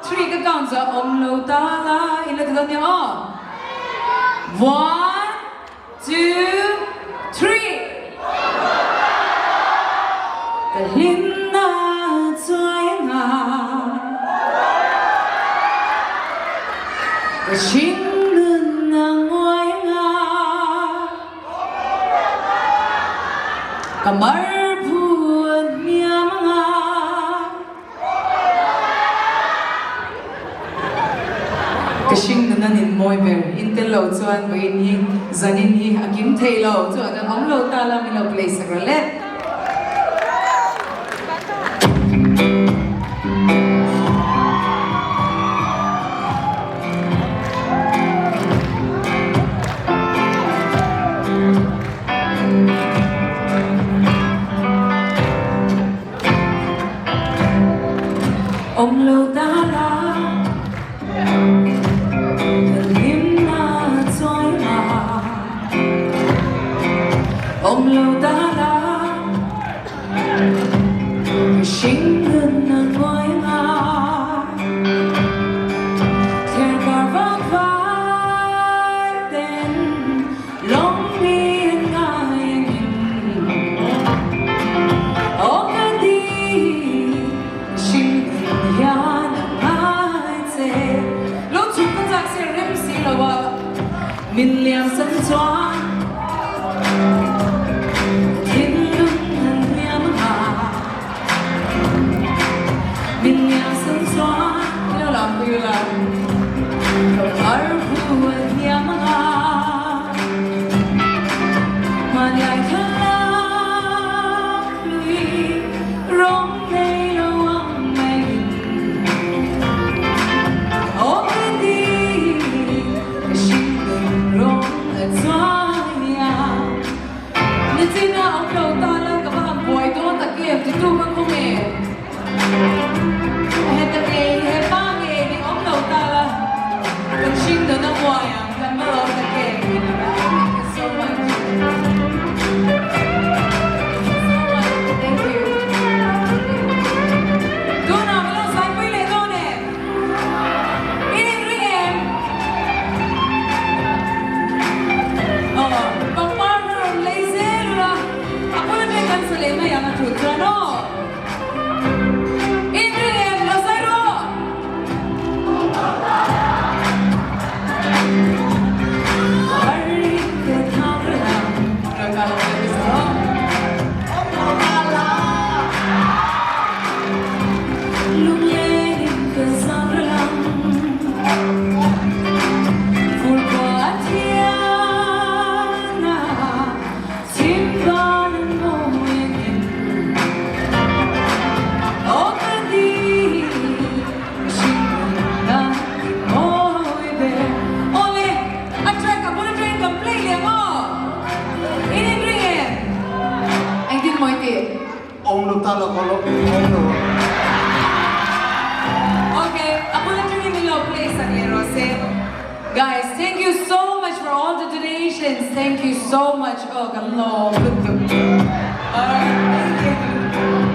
3ก็ก่อนจะอมโลตาลาอินเลยตัวเนี้ยอ๋อ 1 2 3แต่ลินน่าสวยงามแต่ชิงนางงวยงามkamar puan niya mga kasing nananin moy ber intel lo chuan bo in hi zanin hi akim thei lo chuan an om lo ta la mi lo play sa roulette om lo ta la lim na choi ma om lo ta la sing na ngoi ma kher kar vang vai ten long mi ngai in om di sing yan ai che lo chuk ka jak se rem si lo wa min liam san chuan tin lung han liam ha min liam san chuan lo lam pu la lo ar pu liam ha man lai khala lui rong nei lo ang mai Tina ang kauta lang kapag buhay doon takip titukan ko me hetake hepange ni ang kauta lang kansing doon ang buhay ang kanmalo takip thank you so much thank you doon na malang sa'yo po ile doon ining rin pang-partner ang lazy Salema yang chutrano Indriem Lasairo Hari ke thamram Kalau bisa Lumyein ke samram Fulko atiana Simpan Om lo talo kalau om lo. Okay, ako na rin nila play sa Rose. Guys, thank you so much for all the donations. Thank you so much. Oh, God, Alright, thank you.